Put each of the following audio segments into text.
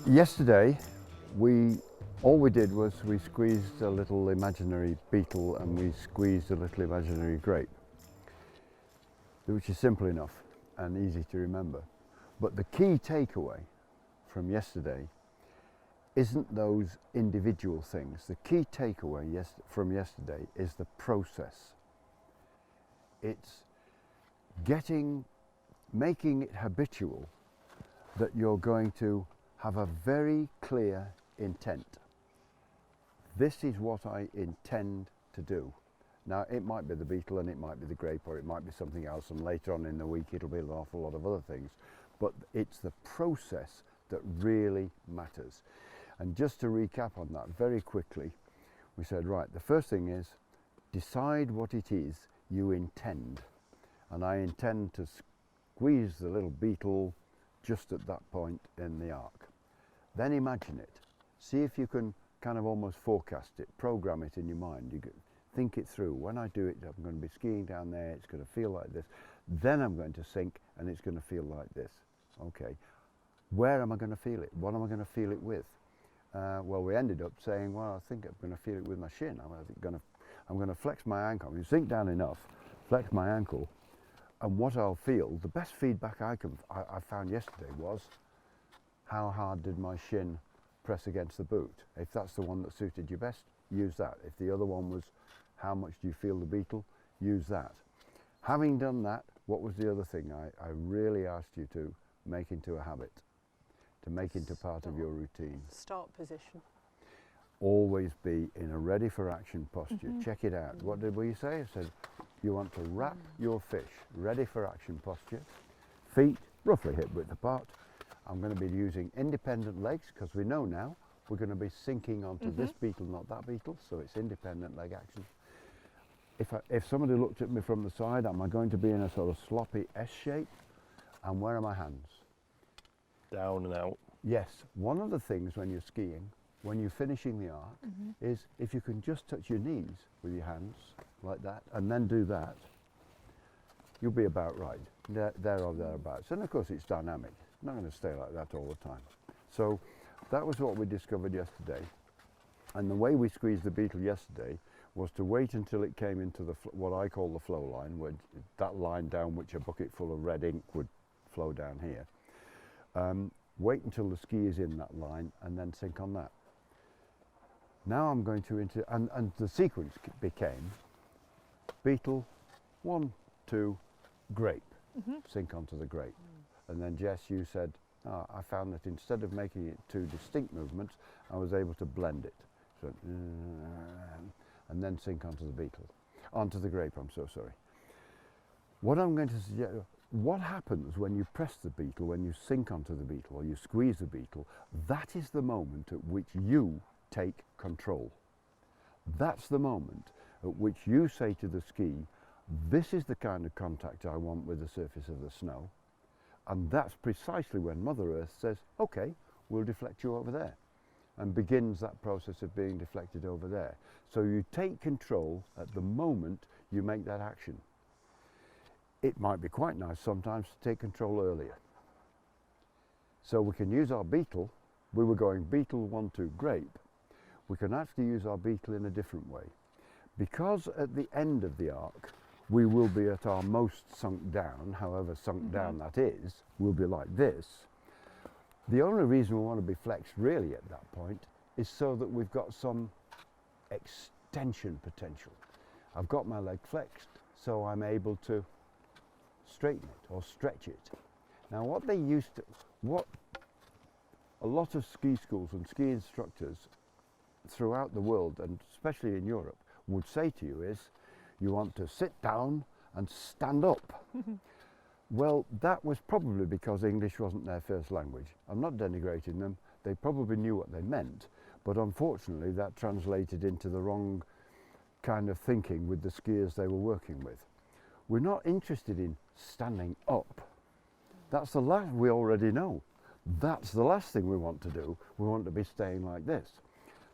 Yesterday, all we did was we squeezed a little imaginary beetle and we squeezed a little imaginary grape, which is simple enough and easy to remember. But the key takeaway from yesterday isn't those individual things. The key takeaway from yesterday is the process. It's making it habitual that you're going to have a very clear intent. This is what I intend to do. Now, it might be the beetle and it might be the grape or it might be something else, and later on in the week it'll be an awful lot of other things, but it's the process that really matters. And just to recap on that very quickly, we said, right, the first thing is decide what it is you intend. And I intend to squeeze the little beetle just at that point in the arc. Then imagine it. See if you can kind of almost forecast it, program it in your mind. You think it through. When I do it, I'm going to be skiing down there, it's going to feel like this. Then I'm going to sink and it's going to feel like this. Okay, where am I going to feel it? What am I going to feel it with? Well, we ended up saying, well, I think I'm going to feel it with my shin. I'm going to flex my ankle. You sink down enough, flex my ankle, and what I'll feel, the best feedback I found yesterday was, how hard did my shin press against the boot? If that's the one that suited you best, use that. If the other one was, how much do you feel the beetle? Use that. Having done that, what was the other thing I really asked you to make into a habit, to make into part of your routine? Start position. Always be in a ready for action posture. Check it out. What did we say? I said, you want to wrap your fish, ready for action posture, feet roughly hip width apart. I'm going to be using independent legs because we know now we're going to be sinking onto this beetle, not that beetle, so it's independent leg action. If somebody looked at me from the side, am I going to be in a sort of sloppy S shape? And where are my hands? Down and out. Yes, one of the things when you're skiing, when you're finishing the arc, is if you can just touch your knees with your hands like that and then do that, you'll be about right, there or thereabouts. And of course it's dynamic, not going to stay like that all the time. So that was what we discovered yesterday. And the way we squeezed the beetle yesterday was to wait until it came into what I call the flow line, that line down which a bucket full of red ink would flow down here. Wait until the ski is in that line and then sink on that. Now I'm going to, and the sequence became beetle, 1, 2, grape, sink onto the grape. And then Jess, you said, I found that instead of making it two distinct movements, I was able to blend it. So, and then sink onto the beetle, onto the grape, I'm so sorry. What I'm going to suggest, what happens when you press the beetle, when you sink onto the beetle or you squeeze the beetle, that is the moment at which you take control. That's the moment at which you say to the ski, this is the kind of contact I want with the surface of the snow. And that's precisely when Mother Earth says, okay, we'll deflect you over there, and begins that process of being deflected over there. So you take control at the moment you make that action. It might be quite nice sometimes to take control earlier. So we can use our beetle. We were going beetle, 1, 2, grape. We can actually use our beetle in a different way. Because at the end of the arc, we will be at our most sunk down, however sunk down that is, we'll be like this. The only reason we want to be flexed really at that point is so that we've got some extension potential. I've got my leg flexed, so I'm able to straighten it or stretch it. Now what a lot of ski schools and ski instructors throughout the world, and especially in Europe, would say to you is, you want to sit down and stand up. Well, that was probably because English wasn't their first language. I'm not denigrating them, they probably knew what they meant, but unfortunately that translated into the wrong kind of thinking with the skiers they were working with. We're not interested in standing up. That's the last, we already know. That's the last thing we want to do. We want to be staying like this.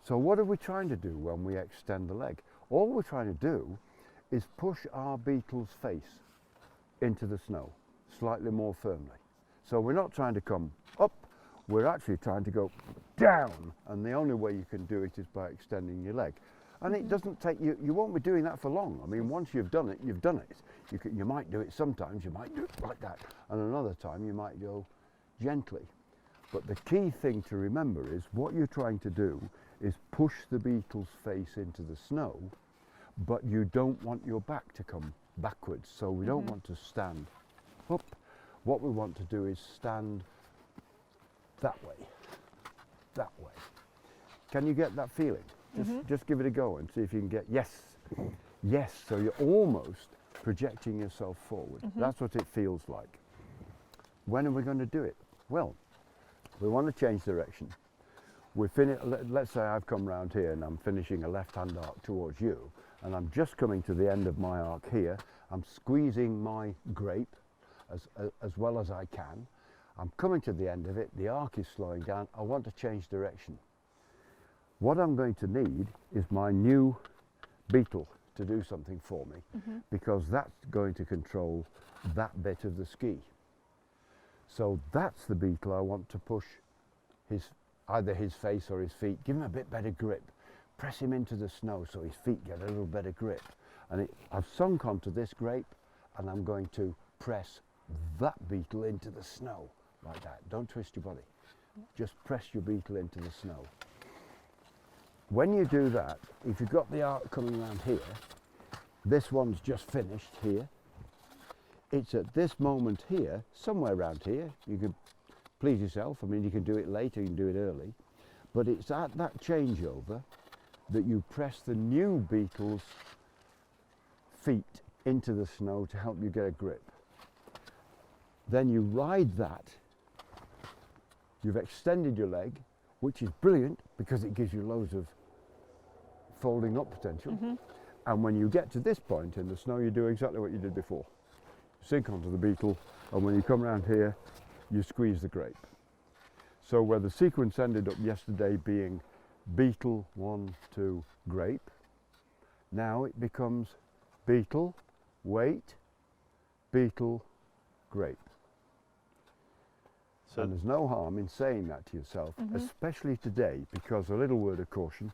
So what are we trying to do when we extend the leg? All we're trying to do is push our beetle's face into the snow slightly more firmly. So we're not trying to come up we're actually trying to go down, and the only way you can do it is by extending your leg. And it doesn't take you, you won't be doing that for long. I mean, once you've done it, you've done it. You might do it sometimes, you might do it like that, and another time you might go gently. But the key thing to remember is what you're trying to do is push the beetle's face into the snow, but you don't want your back to come backwards, so we don't want to stand up. What we want to do is stand that way, that way. Can you get that feeling? Just give it a go and see if you can get, yes, yes, so you're almost projecting yourself forward. That's what it feels like. When are we going to do it? Well, we want to change direction. Let's say I've come round here and I'm finishing a left-hand arc towards you, and I'm just coming to the end of my arc here. I'm squeezing my grape as well as I can. I'm coming to the end of it, the arc is slowing down, I want to change direction. What I'm going to need is my new beetle to do something for me, because that's going to control that bit of the ski. So that's the beetle I want to push either his face or his feet, give him a bit better grip, press him into the snow so his feet get a little better grip. And I've sunk onto this grape, and I'm going to press that beetle into the snow like that. Don't twist your body, just press your beetle into the snow. When you do that, if you've got the arc coming around here, this one's just finished here. It's at this moment here, somewhere around here, you could please yourself. I mean, you can do it later, you can do it early, but it's at that changeover that you press the new beetle's feet into the snow to help you get a grip. Then you ride that. You've extended your leg, which is brilliant because it gives you loads of folding up potential. And when you get to this point in the snow, you do exactly what you did before. You sink onto the beetle, and when you come around here, you squeeze the grape. So where the sequence ended up yesterday being beetle, 1, 2, grape, now it becomes beetle, wait, beetle, grape. So and there's no harm in saying that to yourself, especially today, because a little word of caution,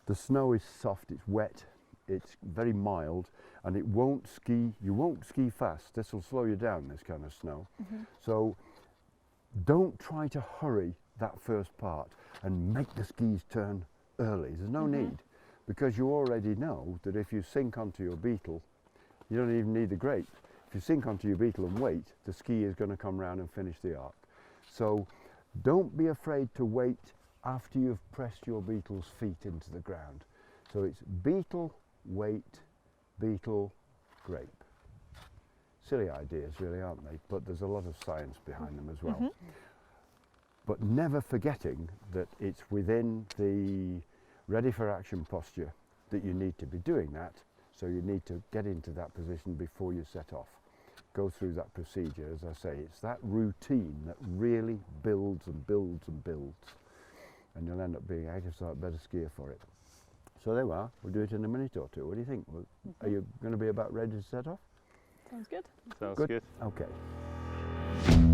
the snow is soft, it's wet, it's very mild, and it won't ski, you won't ski fast. This will slow you down, this kind of snow. So don't try to hurry that first part and make the skis turn early. There's no need, because you already know that if you sink onto your beetle, you don't even need the grape. If you sink onto your beetle and wait, the ski is going to come round and finish the arc. So don't be afraid to wait after you've pressed your beetle's feet into the ground. So it's beetle, wait, beetle, grape. Silly ideas really, aren't they? But there's a lot of science behind them as well. But never forgetting that it's within the ready for action posture that you need to be doing that. So you need to get into that position before you set off. Go through that procedure. As I say, it's that routine that really builds and builds and builds, and you'll end up being a better skier for it. So there we are. We'll do it in a minute or two. What do you think? Are you going to be about ready to set off? Sounds good. Sounds good. Okay.